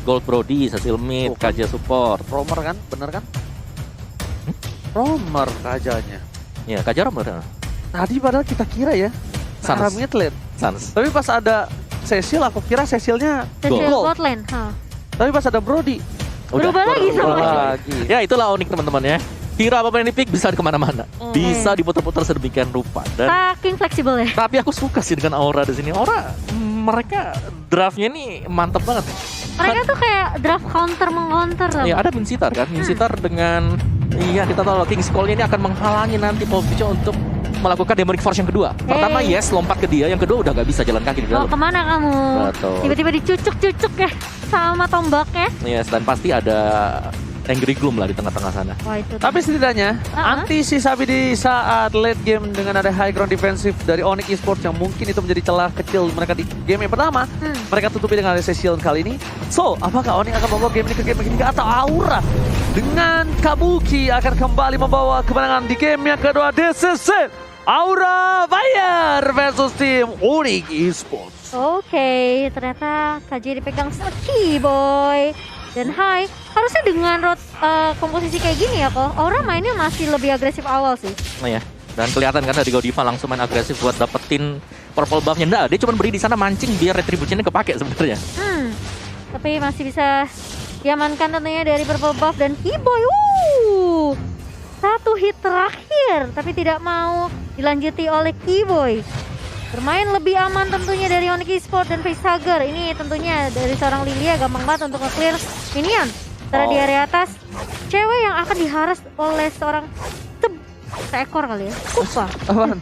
Gold Brody, Cecil Mid, Kaja support. Romer kan? Bener kan? Romer Kajanya. Ya, Kaja Romer. Tadi padahal kita kira ya arah Sans. mid lane. Sans. Tapi pas ada Cecil, aku kira Cecilnya Cecil gold. bot lane. Tapi pas ada Brody, Berubah lagi berubah sama. lagi. Ya itulah unik teman-teman ya. Hero apapun yang di-pick bisa kemana-mana. Bisa diputar-putar sedemikian rupa. Dan Saking fleksibel ya. tapi aku suka sih dengan Aura di sini. Aura mereka draftnya ini mantap banget. Mereka tuh kayak draft counter meng-counter. Ya ada Minsitar kan. Minsitar dengan kita tahu King's Call-nya ini akan menghalangi nanti Povicho untuk melakukan Demonic Force yang kedua. Pertama yes lompat ke dia, yang kedua udah nggak bisa jalan kaki di Mau dalam. kemana kamu? Betul. Tiba-tiba dicucuk-cucuk ya sama tombaknya. Yes, dan pasti ada Angry Gloom lah di tengah-tengah sana. Wah itu. Tapi setidaknya anti si Sabi di saat late game dengan ada high ground defensive dari Onyx Esports yang mungkin itu menjadi celah kecil mereka di game yang pertama. Mereka tutupi dengan Recession kali ini. So, apakah Onyx akan membawa game ini ke game ketiga atau Aura dengan Kabuki akan kembali membawa kemenangan di game yang kedua? This is it. Aura Fire versus tim Onyx Esports. Oke, ternyata KJ dipegang Saki boy. Dan Hai, harusnya dengan komposisi kayak gini ya kok, Aura mainnya masih lebih agresif awal sih. Nah ya, dan kelihatan kan dari Godiva langsung main agresif buat dapetin purple buff-nya. Nggak, dia cuma beri di sana mancing biar retribution-nya kepake sebenarnya. Tapi masih bisa diamankan tentunya dari purple buff dan Keyboy. Satu hit terakhir, tapi tidak mau dilanjuti oleh Keyboy. Bermain lebih aman tentunya dari Onyx Esports dan Facehugger. Ini tentunya dari seorang Lilia gampang banget untuk nge-clear minion. Setelah di area atas, cewek yang akan diharas oleh seorang seekor kali ya, Kupa. Apaan?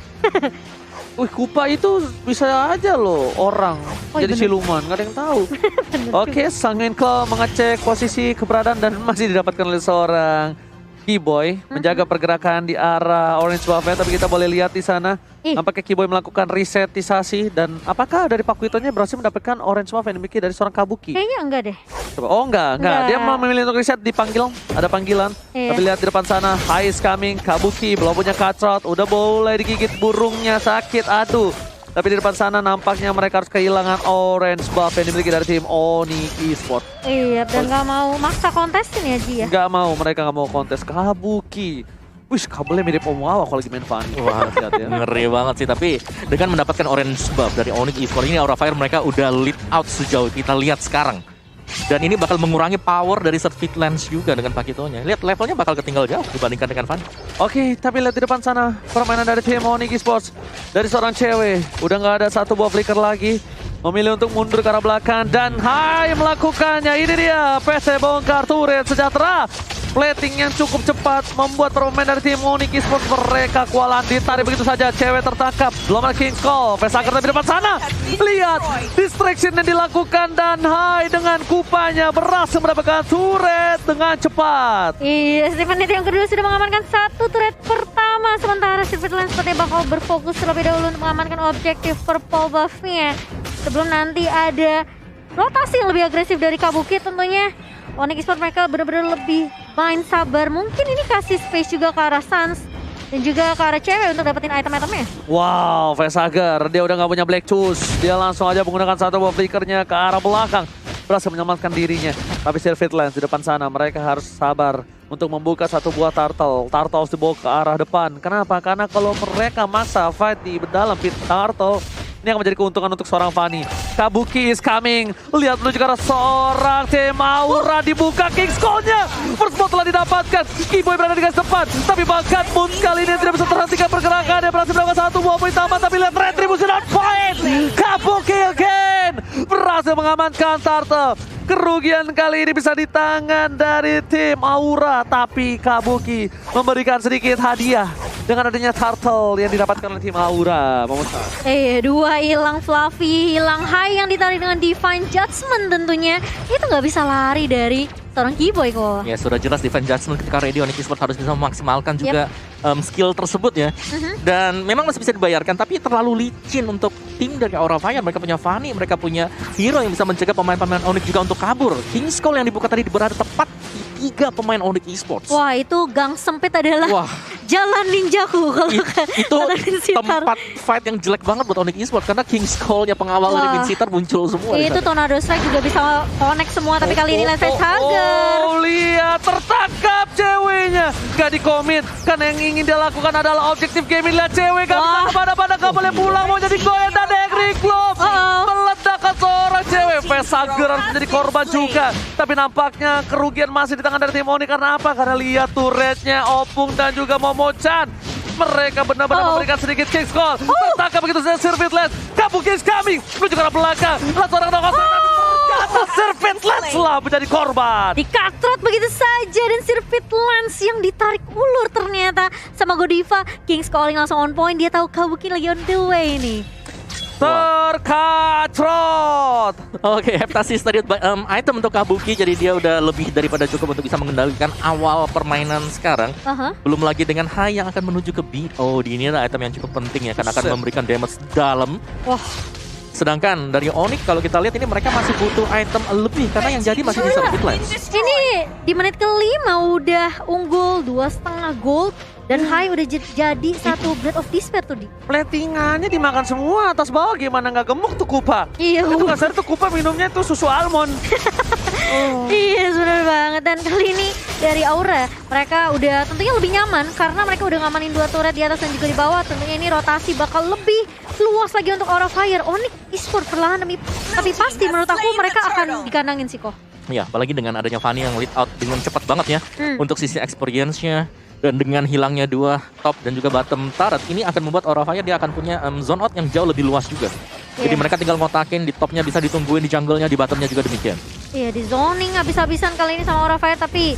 Wih, Kupa itu bisa aja loh orang jadi siluman, nggak ada yang tahu. Oke, Sang Enkel mengecek posisi keberadaan dan masih didapatkan oleh seorang Keyboy menjaga pergerakan di arah Orange Buff-nya, tapi kita boleh lihat di sana nampaknya Keyboy melakukan resetisasi dan apakah dari Pakuitonya berhasil mendapatkan Orange Buff yang dimiliki dari seorang Kabuki? Kayaknya enggak deh. Coba. Oh enggak. Dia memilih untuk reset, dipanggil, ada panggilan. Tapi lihat di depan sana, High is coming, Kabuki belum punya cutthroat, udah boleh digigit burungnya, sakit, aduh. Tapi di depan sana nampaknya mereka harus kehilangan Orange Buff yang dimiliki dari tim Onyx Esports. Iya, dan nggak mau maksa kontesin ya Ji ya? Nggak mau, mereka nggak mau kontes. Kabuki. Wih, kabelnya mirip Omuawa kalau lagi main Fanny. Wah, hati-hati ya. Ngeri banget sih, tapi dengan mendapatkan orange buff dari Onyx Esports ini Aura Fire mereka udah lead out sejauh kita lihat sekarang. Dan ini bakal mengurangi power dari Surfeit Lens juga dengan Pakitonya. Lihat levelnya bakal ketinggal jauh dibandingkan dengan Fanny. Oke, tapi lihat di depan sana permainan dari tim Onyx Esports. Dari seorang cewek, udah nggak ada satu buah flicker lagi. Memilih untuk mundur ke arah belakang dan Hai melakukannya. Ini dia, PC bongkar turret sejahtera. Plating yang cukup cepat membuat permainan dari tim Onyx Esports mereka kewalahan, ditarik begitu saja. Cewek tertangkap, belum ada King's Call. Facehugger di depan sana. Lihat distraction yang dilakukan dan Hai dengan kupanya berhasil mendapatkan turret dengan cepat. Iya, di menit yang kedua sudah mengamankan satu turret pertama. Sementara Surfeit Lens sepertinya bakal berfokus terlebih dahulu untuk mengamankan objektif purple buff-nya. Sebelum nanti ada rotasi yang lebih agresif dari Kabuki tentunya. Onyx Esports mereka benar-benar lebih main sabar. Mungkin ini kasih space juga ke arah Sans dan juga ke arah cewek untuk dapetin item-itemnya. Wow, Facehugger, dia udah nggak punya Black Choose. Dia langsung aja menggunakan satu buah flickernya ke arah belakang. Berhasil menyelamatkan dirinya. Tapi Surfeit Lens di depan sana, mereka harus sabar untuk membuka satu buah turtle. Turtle harus dibawa ke arah depan. Kenapa? Karena kalau mereka maksa fight di dalam pit turtle, ini akan menjadi keuntungan untuk seorang Fanny. Kabuki is coming. Lihat menuju ke arah seorang tim Aura, dibuka King's Call-nya. First blood telah didapatkan. Keyboy berada di garis depan. Tapi bahkan Moon kali ini tidak bisa terhentikan pergerakannya. Berhasil melakukan satu buah poin tambah. Tapi lihat retribution on point. Kabuki again. Berhasil mengamankan turtle. Kerugian kali ini bisa di tangan dari tim Aura. Tapi Kabuki memberikan sedikit hadiah dengan adanya turtle yang didapatkan oleh tim Aura. Dua hilang Fluffy, hilang Hai yang ditarik dengan Divine Judgment tentunya. Itu nggak bisa lari dari seorang Keyboy kok. Ya sudah jelas defense judgment ketika ready Onyx Esports harus bisa memaksimalkan juga skill tersebut ya. Dan memang masih bisa dibayarkan tapi terlalu licin untuk tim dari Aura Fire. Mereka punya Fanny, mereka punya hero yang bisa mencegah pemain-pemain Onyx juga untuk kabur. King's Call yang dibuka tadi berada tepat di 3 pemain Onyx Esports. Wah, itu gang sempit adalah Wah, jalan ninjaku kalau itu tempat fight yang jelek banget buat Onyx Esports karena King's Call-nya pengawal dari Vincitar muncul semua. Itu Tornado Strike juga bisa connect semua, tapi kali ini Lance Hager. Lihat tertangkap ceweknya. Gak dikomit karena yang ingin dia lakukan adalah objektif game. Lihat cewek gak bisa kemana-mana, gak boleh pulang, mau jadi goyang dan Henry Glove meledakkan seorang cewek. Hager harus menjadi korban juga, tapi nampaknya kerugian masih di tangan dari tim Onyx. Karena apa? Karena lihat turretnya Opung dan juga Momo-chan. Mereka benar-benar memberikan sedikit King's Call. Tertangkap begitu saja Sirvitlens. Kabuki is coming. Menuju ke arah belakang. Lalu seorang knock-out. Ternyata Sirvitlens lah menjadi korban. Dikatrot begitu saja dan Sirvitlens yang ditarik ulur ternyata sama Godiva. King's Calling langsung on point. Dia tahu Kabuki lagi on the way nih. Terkatrot. Oke, Heptasis tadi item untuk Kabuki, jadi dia udah lebih daripada cukup untuk bisa mengendalikan awal permainan sekarang. Belum lagi dengan Hai yang akan menuju ke B. Oh, ini adalah item yang cukup penting ya, karena akan memberikan damage dalam. Wah. Sedangkan dari Onyx kalau kita lihat ini mereka masih butuh item lebih karena yang jadi masih di Sirvitlens. Ini di menit ke-5 udah unggul 2,5 gold. Dan Hai udah jadi 1 Blade of Despair tuh di. Platingannya dimakan semua atas bawah, gimana nggak gemuk tuh Kupa? Iya. Itu nggak sadar tuh Kupa minumnya itu susu almond. Iya benar banget. Dan kali ini dari Aura mereka udah tentunya lebih nyaman karena mereka udah ngamanin 2 turret di atas dan juga di bawah. Tentunya ini rotasi bakal lebih luas lagi untuk Aura Fire. Onyx Esports perlahan tapi pasti menurut aku mereka akan dikandangin sih kok. Ya, apalagi dengan adanya Fanny yang lead out dengan cepat banget ya untuk sisi experience-nya. Dan dengan hilangnya 2 top dan juga bottom turret, ini akan membuat Aura Fire dia akan punya zone out yang jauh lebih luas juga. Jadi mereka tinggal ngotakin, di topnya bisa ditungguin, di jungle-nya, di bottomnya juga demikian. Iya, di zoning habis-habisan kali ini sama Aura Fire, tapi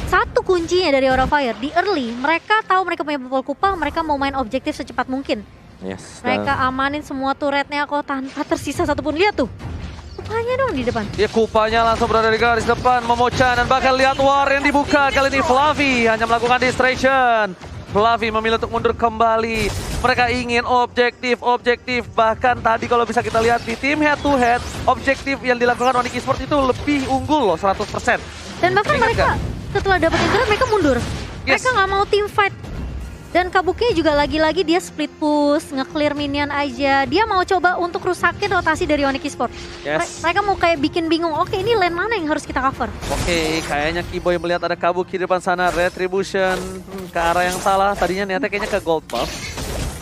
satu kuncinya dari Aura Fire, di early, mereka tahu mereka punya pukul Kupa, mereka mau main objektif secepat mungkin. Yes. Mereka amanin semua turretnya kok tanpa tersisa satupun. Lihat tuh. Kupanya dong di depan. Ya Kupanya langsung berada di garis depan. Momo-chan dan bahkan lihat war yang dibuka. Kali ini Fluffy hanya melakukan distraction. Fluffy memilih untuk mundur kembali. Mereka ingin objektif. Bahkan tadi kalau bisa kita lihat di tim head to head, objektif yang dilakukan Onyx Esports itu lebih unggul loh 100%. Dan bahkan mereka setelah dapetin turret mereka mundur. Mereka nggak mau team fight. Dan Kabuki juga lagi-lagi dia split push, nge-clear minion aja. Dia mau coba untuk rusakin rotasi dari Onyx Esports. Mereka mau kayak bikin bingung, oke ini lane mana yang harus kita cover? Oke, kayaknya Keyboy melihat ada Kabuki di depan sana. Retribution ke arah yang salah. Tadinya niatnya kayaknya ke gold buff.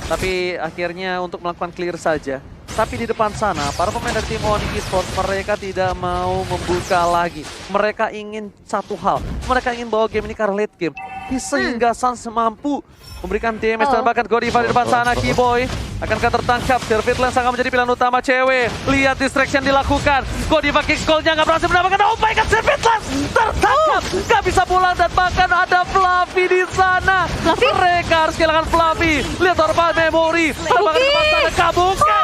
Tapi akhirnya untuk melakukan clear saja. Tapi di depan sana, para pemain dari tim Onyx Esports mereka tidak mau membuka lagi. Mereka ingin satu hal. Mereka ingin bawa game ini ke arah late game. Sehingga Sans mampu memberikan damage dan bahkan Godiva di depan sana. Keyboy akankah tertangkap? Sirvitlens akan menjadi pilihan utama cewek. Lihat distraction dilakukan. Godiva King's Call-nya nggak berhasil mendapatkan. Oh my god, Sirvitlens tertangkap. Nggak bisa pulang dan bahkan ada Fluffy di sana. Mereka harus kehilangan Fluffy. Lihat Orban Memory. Bahkan di depan sana Kabuki.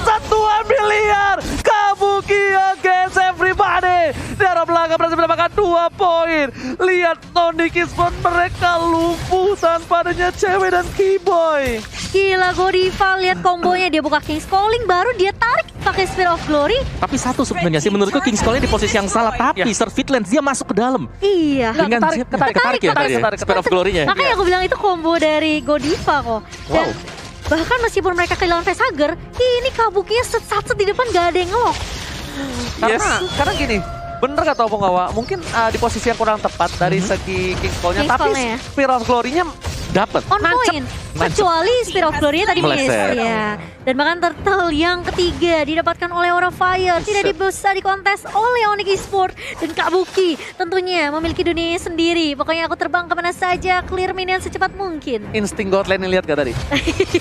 Sat 2 miliar. Kabuki against everybody. Di arah belakang berhasil mendapatkan 2 poin. Lihat Onyx Esports mereka lumpuh tanpa adanya cewek dan Keyboy. Gila Godiva, lihat kombonya. Dia buka King's Calling, baru dia tarik pakai Spear of Glory. Tapi satu sebenarnya sih menurutku King's Calling di posisi yang salah. Tapi Sirvitlens dia masuk ke dalam. Iya. Dengan ketarik ya Spear of Glory-nya. Makanya aku bilang itu combo dari Godiva kok. Dan bahkan meskipun mereka kehilangan Hager, ini Kabukinya set di depan gak ada yang ngelok. Karena gini, bener kata Opung Gawa, mungkin di posisi yang kurang tepat dari segi King's Call-nya, tapi Spear of Glory-nya dapat. On point. Kecuali Spear of Glory-nya tadi miss. Ya. Dan bahkan turtle yang ketiga didapatkan oleh Aura Fire. Tidak bisa dikontes oleh Onyx Esports. Dan Kabuki tentunya memiliki dunia sendiri. Pokoknya aku terbang kemana saja, clear minion secepat mungkin. Insting God Lane lihat gak tadi?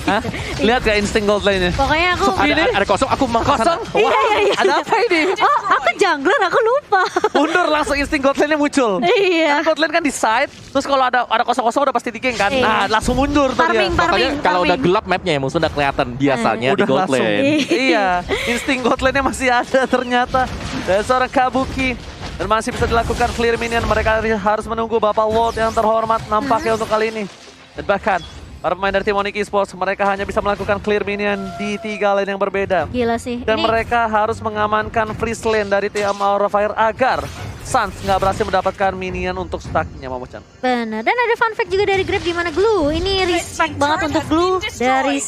Hah? Lihat gak insting God Lane-nya? Pokoknya aku... Ada kosong, aku mau kosong? Iya. Ada apa ini? Oh, aku jungler, aku lupa. Mundur langsung insting God Lane-nya muncul. Iya. Karena God Lane kan di side, terus kalau ada kosong-kosong udah pasti di geng kan. Nah, langsung mundur tuh dia. Pokoknya kalau udah gelap mapnya ya musuh udah kelihatan biasanya di gold lane. Iya, insting God Lane-nya masih ada ternyata. Dan seorang Kabuki Dan masih bisa dilakukan clear minion. Mereka harus menunggu Bapak Lord yang terhormat nampaknya untuk kali ini. Dan bahkan para pemain dari tim Onyx Esports, mereka hanya bisa melakukan clear minion di 3 lane yang berbeda. Gila sih. Dan mereka harus mengamankan freeze lane dari tim Aura Fire agar Suns nggak berhasil mendapatkan minion untuk stacknya, Momochan. Benar. Dan ada fun fact juga dari Grab di mana Glue. Ini respect banget untuk Glue dari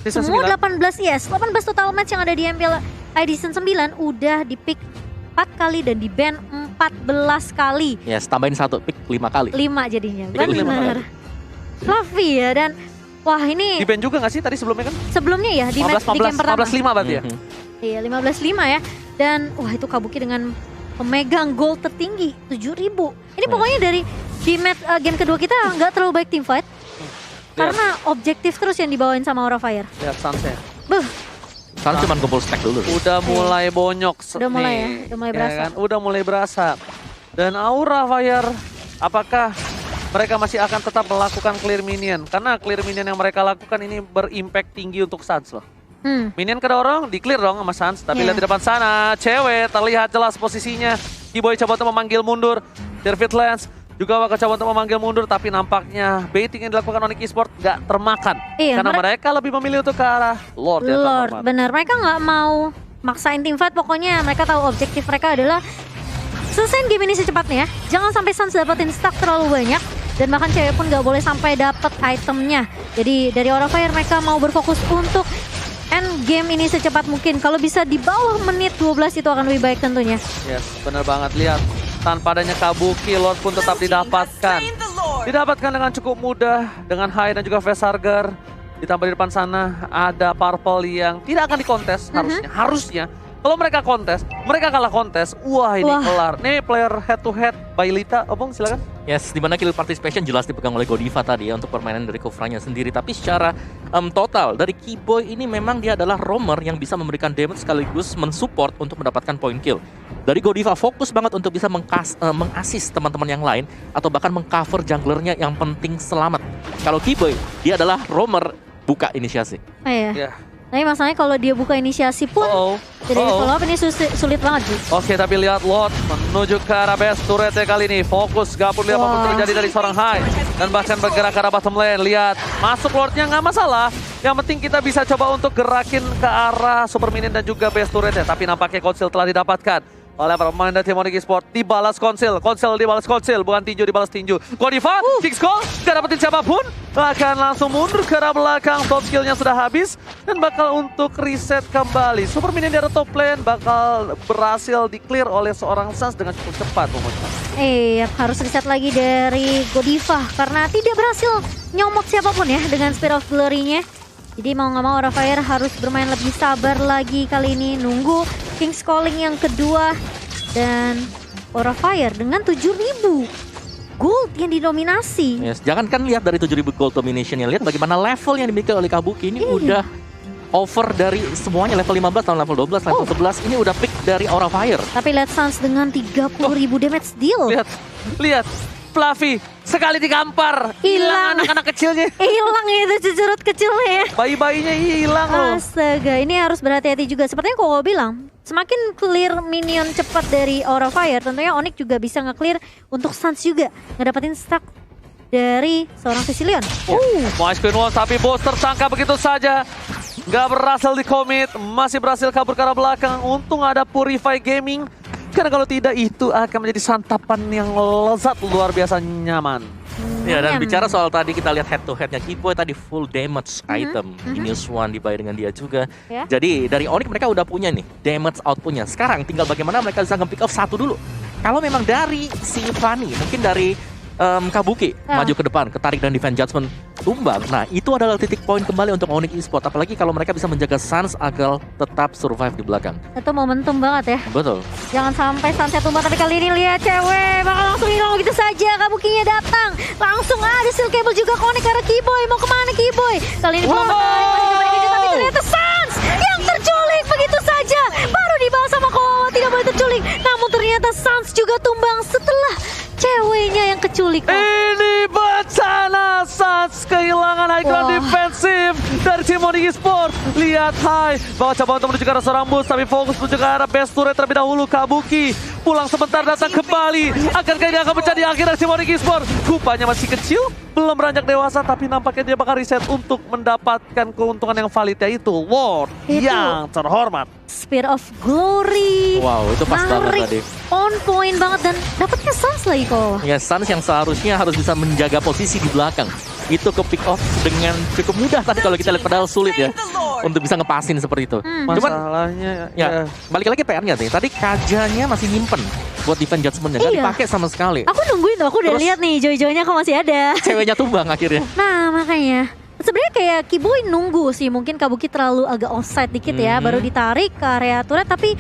Season semua 9. 18 total match yang ada di MPL ID Season 9 udah di pick 4 kali dan di ban 14 kali. Yes, tambahin 1 pick 5 kali. 5 jadinya. Pick 5 Benar. kali. Fluffy ya, dan wah ini Di ban juga nggak sih tadi sebelumnya kan? sebelumnya ya di match di game pertama. 15-5 berarti ya? Mhm. Iya, 15-5 ya. Dan wah itu Kabuki dengan pemegang gol tertinggi 7.000. Ini pokoknya dari di match game kedua kita nggak terlalu baik team fight. Karena objektif terus yang dibawain sama Aura Fire. Lihat Suns-nya. Beuh, Sekarang cuma kumpul stack dulu. Udah mulai bonyok Udah mulai ya, nih, udah mulai berasa. kan? Udah mulai berasa. Dan Aura Fire, apakah mereka masih akan tetap melakukan clear minion? Karena clear minion yang mereka lakukan ini berimpact tinggi untuk Suns loh. Minion kedorong, di clear dong sama Suns. Tapi Yeah. lihat di depan sana, cewek terlihat jelas posisinya. Kiboy coba untuk memanggil mundur. Dervit Lance juga bakal coba untuk memanggil mundur. Tapi nampaknya baiting yang dilakukan Onyx Esports gak termakan. Iya, Karena mereka lebih memilih untuk ke arah Lord. ya, Lord, terhormat. benar. Mereka nggak mau maksain team fight. Pokoknya mereka tahu objektif mereka adalah selesaiin game ini secepatnya. Jangan sampai Suns dapetin stack terlalu banyak. Dan bahkan cewek pun nggak boleh sampai dapet itemnya. Jadi dari Aura Fire mereka mau berfokus untuk end game ini secepat mungkin. Kalau bisa di bawah menit 12 itu akan lebih baik tentunya. Yes, benar banget. Lihat, tanpa adanya Kabuki, Lord pun tetap didapatkan. Didapatkan dengan cukup mudah, dengan Hai dan juga Vesarger. Ditambah di depan sana ada Purple yang tidak akan dikontes harusnya. Kalau mereka kontes, mereka kalah kontes. Wah, ini kelar. Nih player head to head by Lita. Opung silakan. Yes, dimana kill participation jelas dipegang oleh Godiva tadi ya untuk permainan dari Kufranya sendiri. Tapi secara total dari Kiboy ini memang dia adalah roamer yang bisa memberikan damage sekaligus mensupport untuk mendapatkan point kill. Dari Godiva fokus banget untuk bisa mengassist teman-teman yang lain atau bahkan mengcover junglernya yang penting selamat. Kalau Kiboy, dia adalah roamer buka inisiasi. Iya. Ya. Tapi masalahnya kalau dia buka inisiasi pun jadi follow up ini sulit banget sih. Oke, tapi lihat Lord menuju ke arah base turret ya kali ini. Fokus, gak perlu lihat apapun terjadi dari seorang Hai. Dan bahkan bergerak ke arah bottom lane. Lihat, masuk Lordnya nggak masalah. Yang penting kita bisa coba untuk gerakin ke arah super minion dan juga base turret ya. Tapi nampaknya konsil telah didapatkan oleh para pemain dari tim Onyx Esports. Dibalas konsil dibalas konsil, bukan tinju dibalas tinju. Godiva, kick goal, gak dapetin siapapun. Bahkan langsung mundur ke arah belakang, top skillnya sudah habis. Dan bakal untuk reset kembali. Super minion di arah top lane bakal berhasil di-clear oleh seorang Suns dengan cukup cepat. Harus reset lagi dari Godiva karena tidak berhasil nyomot siapapun ya dengan Spear of Glory-nya. Jadi mau nggak mau Aura Fire harus bermain lebih sabar lagi kali ini, nunggu King's Calling yang kedua. Dan Aura Fire dengan 7.000 gold yang didominasi. Yes, jangan kan lihat dari 7.000 gold domination-nya, lihat bagaimana level yang dimiliki oleh Kabuki ini udah over dari semuanya, level 15 tahun level 12, level 11 ini udah pick dari Aura Fire. Tapi lihat Suns dengan 30.000 damage deal. Lihat, Fluffy sekali digampar, hilang anak-anak kecilnya. Hilang itu cucurut kecilnya ya. Bayi-bayinya hilang loh. Astaga, ini harus berhati-hati juga. Sepertinya Koko bilang, semakin clear minion cepat dari Aura Fire, tentunya Onyx juga bisa nge-clear untuk Suns juga. Ngedapetin stack dari seorang Sicilian. Mas Queen Wall, tapi bos tersangka begitu saja. Gak berhasil di-commit, masih berhasil kabur ke arah belakang. Untung ada Purify Gaming. Karena kalau tidak itu akan menjadi santapan yang lezat luar biasa nyaman. Ya, dan bicara soal tadi kita lihat head to headnya Kiboy tadi full damage item. Genius One dibayar dengan dia juga. Ya. Jadi dari Onyx mereka udah punya nih damage outputnya. Sekarang tinggal bagaimana mereka bisa nge-pick off satu dulu. Kalau memang dari si Fanny, mungkin dari Kabuki maju ke depan, ketarik dan defense judgment tumbang. Nah, itu adalah titik poin kembali untuk Onyx Esports. Apalagi kalau mereka bisa menjaga Suns agar tetap survive di belakang. Itu momentum banget ya. Betul. Jangan sampai Sunsnya tumbang, tapi kali ini lihat cewek bakal langsung hilang begitu saja. Kabukinya datang, langsung ada Steel Cable juga connect ke arah Kiboy. Mau kemana Kiboy? Kali ini belum tapi ternyata Suns yang terculik begitu saja. Baru dibawa sama Kowawa, tidak boleh terculik. Namun ternyata Suns juga tumbang setelah ceweknya yang keculik. Ini bencana, Suns kehilangan high ground defensif dari tim Onyx Esports. Lihat Hai, bawa coba untuk menuju ke arah seorang bus, tapi fokus menuju ke arah base turret terlebih dahulu. Kabuki pulang sebentar datang kembali. Akankah ini akan menjadi akhir dari Onyx Esports? Kupanya masih kecil, belum beranjak dewasa, tapi nampaknya dia bakal reset untuk mendapatkan keuntungan yang valid, yaitu Lord Itu. yang terhormat. Spear of Glory. Wow, itu pas banget Narik, tadi. on point banget dan dapatnya Sans lagi kok. Ya, Suns yang seharusnya harus bisa menjaga posisi di belakang. Itu ke pick off dengan cukup mudah tadi kalau kita lihat, padahal sulit ya untuk bisa ngepasin seperti itu. Cuman Masalahnya ya, balik lagi PR-nya nih. Tadi Kajanya masih nyimpen buat defend judgment-nya, nggak Iya. dipakai sama sekali. Aku nungguin tuh, aku udah Terus- lihat nih joy-joynya kok masih ada. Ceweknya tumbang akhirnya. Nah makanya sebenarnya kayak Kiboy nunggu sih, mungkin Kabuki terlalu agak offside dikit ya, baru ditarik ke area turret, tapi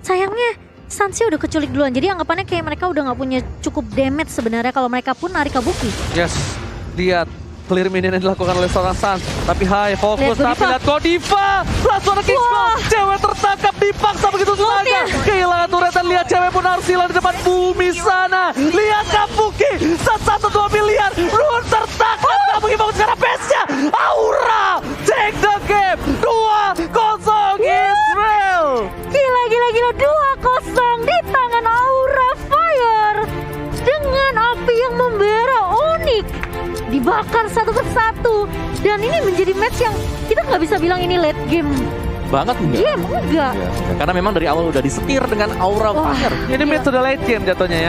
sayangnya Sansnya udah keculik duluan, jadi anggapannya kayak mereka udah nggak punya cukup damage sebenarnya kalau mereka pun narik Kabuki. Yes, lihat clear minion yang dilakukan oleh seorang Sans. Tapi high fokus, Lihat tapi Godiva. lihat Godiva. Langsung ada Kingsman. Cewek tertangkap, dipaksa begitu saja. Kehilangan turret dan lihat cewek pun harus hilang di depan bumi sana. Lihat Kabuki, 1-2 miliar. Run tertangkap, Kabuki bangun sekarang base-nya. Aura, take the game. 2-0 Israel. Gila 2-0 di tangan Aura Fire dengan api yang membara. Onyx dibakar satu persatu dan ini menjadi match yang kita nggak bisa bilang ini late game. Banget enggak? Game enggak. Ya, karena memang dari awal udah disetir dengan aura Wah. fire. Ini mid to the late game jatuhnya ya.